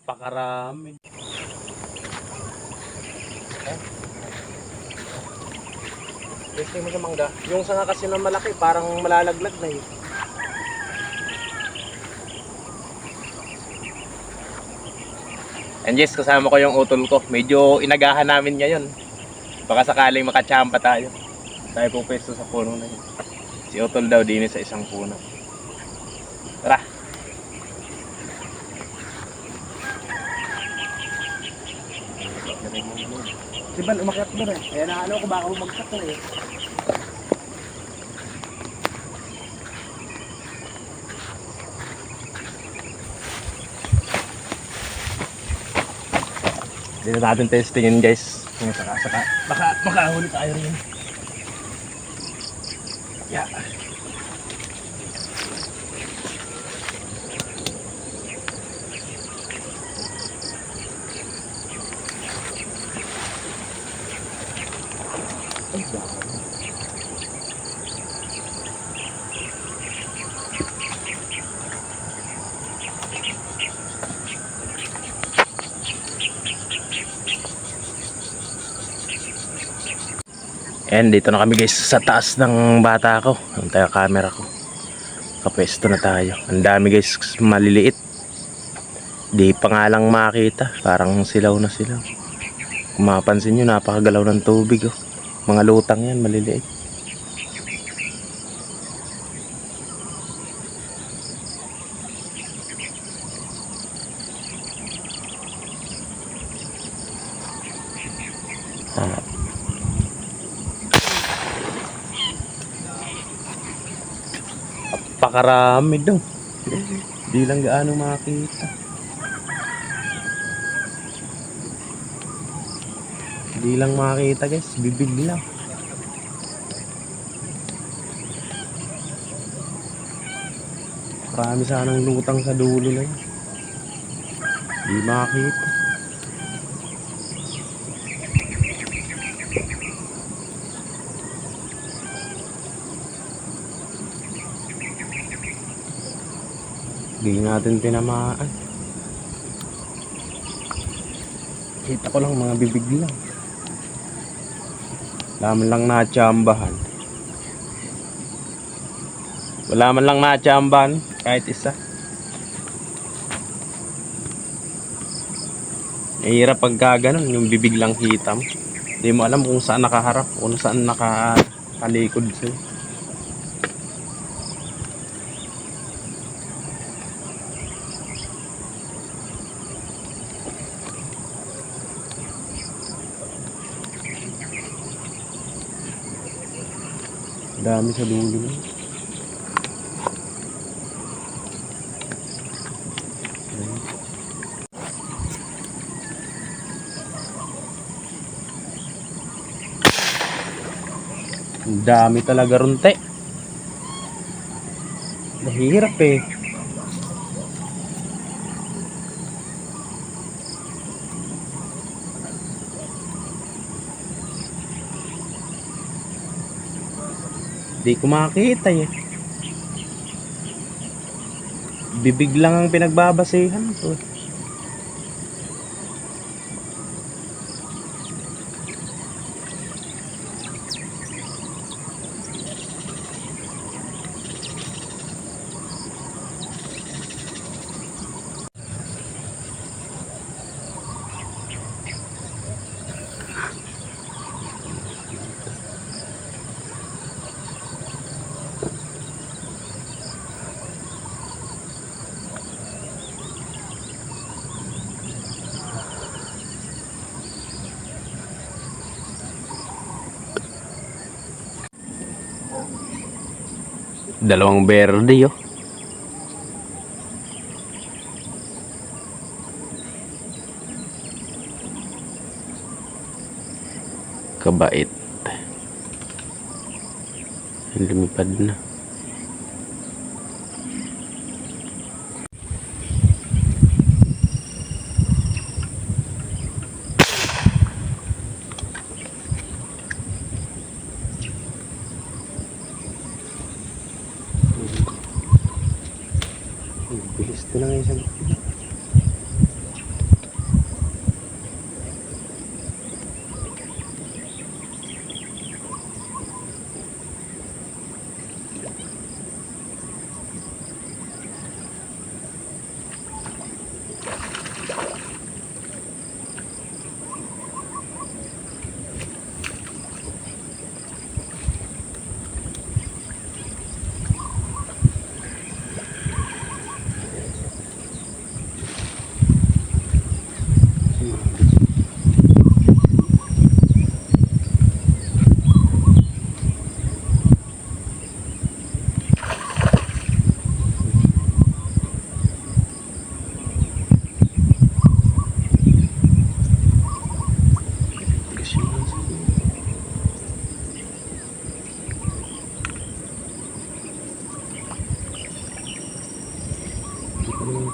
Pakarami. Gusto mo sa mangga. Yung sanga kasi na malaki, parang malalaglag na eh. And yes, kasama ko yung utol ko. Medyo inagahan namin ngayon. Baka sakaling makachamba tayo. Tayo po pwesto sa puno na yun. Si utol daw din sa isang puno. Tara! Si Bal, umakyat doon eh. Kaya na ko baka bumagsak na eh. Dito natin testingin guys. Kung saka-saka. Baka huli tayo rin. Yeah. And dito na kami guys sa taas ng bata ko. Ang tayo camera ko. Kapwesto na tayo. Ang dami guys maliliit. Di pa nga lang makita. Parang silaw na silaw. Kung mapansin nyo, napakagalaw ng tubig oh. Mga lutang yan maliliit. Pakarami daw. Di lang gaano makita. Di lang makita guys, bibig lang. Marami sanang lutang sa dulo na yun. Di makita. Di natin tinamaan. Kita ko lang mga bibig lang. Wala man lang natsambahan. Wala man lang natsambahan kahit isa. Mahirap pagka ganun, yung bibig lang kita mo. Hindi mo alam kung saan nakaharap, kung saan nakalikod sa'yo. Dami sa dulo. Dami talaga runte. Mahirap eh. Di ko makita eh. Bibig lang ang pinagbabasehan ko. Dalawang berde oh. Kabait. Lumipad na. Bilis ito na ngayon sa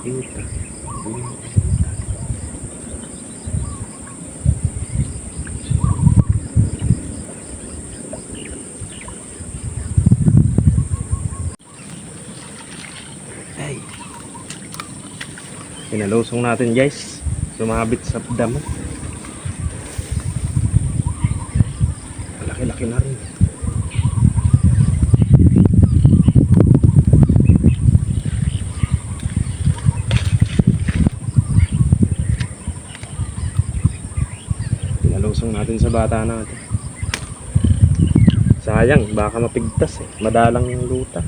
makita. Ay. Pinalusong natin guys. Sumabit sa damo. Laki-laki na rin. Pinalusong natin sa bata natin. Sayang, baka mapigtas eh. Madalang yung luta.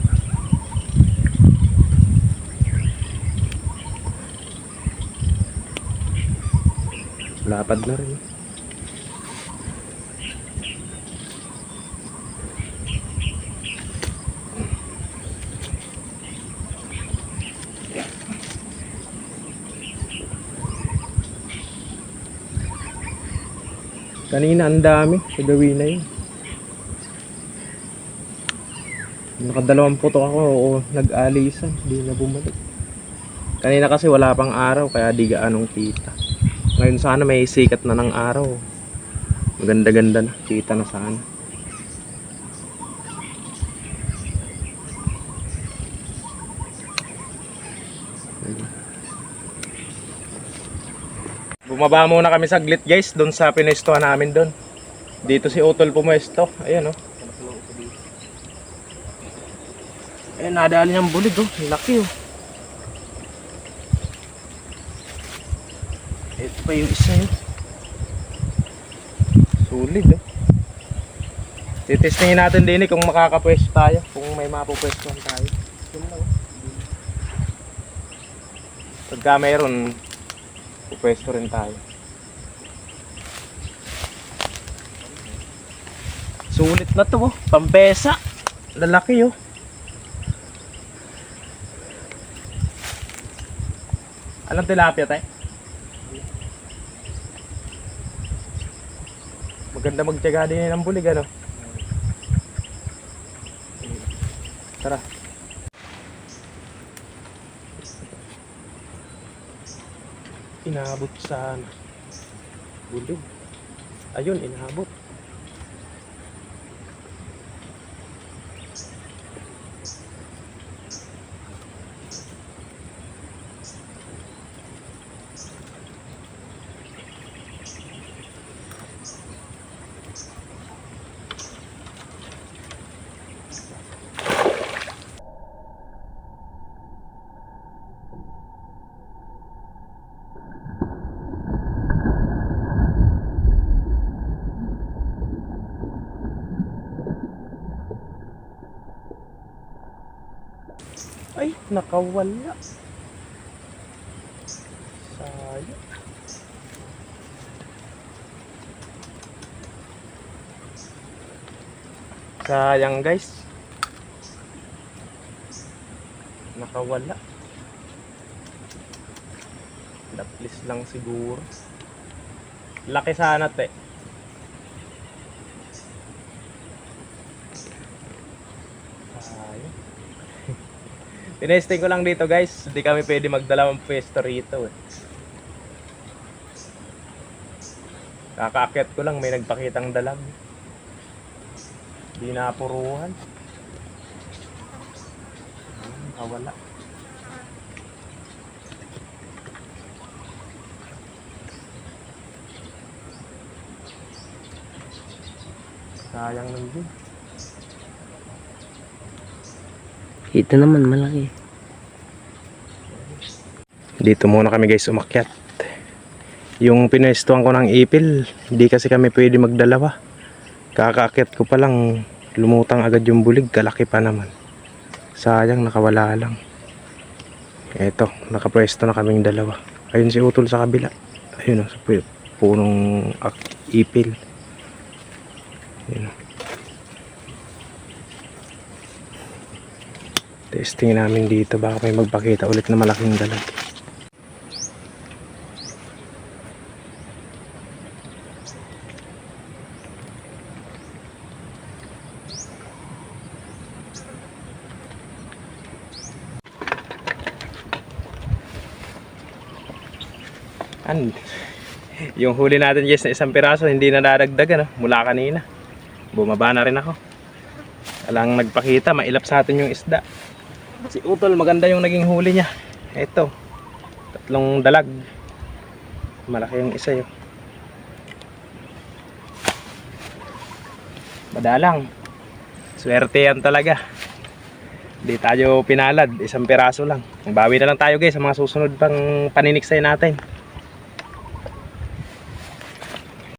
Lapad na rin. Kanina ang dami sa gawin na yun. Nakadalawang putok ako o nag-alisan, di na bumalik. Kanina kasi wala pang araw kaya di gaanong kita. Ngayon sana may sikat na ng araw. Maganda-ganda na, kita na sana. Bumaba muna kami saglit guys, doon sa pinestuhan namin doon. Dito si Utol pumesto, ayan oh. Ayan, nadali niyang bulig oh, laki oh. Ito pa yung isa yun. Sulit eh. Titestingin natin din eh kung makakapwesto tayo. Kung may mapupwestuhan tayo. Yun lang. Pagka mayroon, pupwesto rin tayo. Sulit na to oh. Pampesa. Lalaki oh. Anong tilapia tayo? Maganda magtiyaga din ng bulig ano. Tara. Inabot sana. Bulig. Ayun, inabot. Ay, nakawala. Sayang. Sayang guys. Nakawala. Laplis lang siguro. Laki sana te. Sayang. Tinesting ko lang dito guys. Hindi kami pwede magdalawang pwesto rito eh. Kakaakyat ko lang, may nagpakitang dalag. Di napuruhan. Wala. Sayang lang din. Ito naman malaki. Dito muna kami guys umakyat. Yung pinestuhan ko ng ipil, hindi kasi kami pwede magdalawa. Kakaakyat ko pa lang, lumutang agad yung bulig, kalaki pa naman. Sayang, nakawala lang. Eto, nakapwesto na kaming dalawa. Ayun si Utol sa kabila. Ayun o, sa punong ipil. Ayun. Testing namin dito, baka may magpakita ulit na malaking dalag. And, yung huli natin guys na isang piraso, hindi na dadagdagan, no? Mula kanina. Bumaba na rin ako. Walang nagpakita, mailap sa atin yung isda. Si Utol, maganda yung naging huli niya. Ito, 3 dalag. Malaki yung isa yun. Madalang. Swerte yan talaga. Di tayo pinalad, isang piraso lang. Bawi na lang tayo guys sa mga susunod pang paniniksay natin.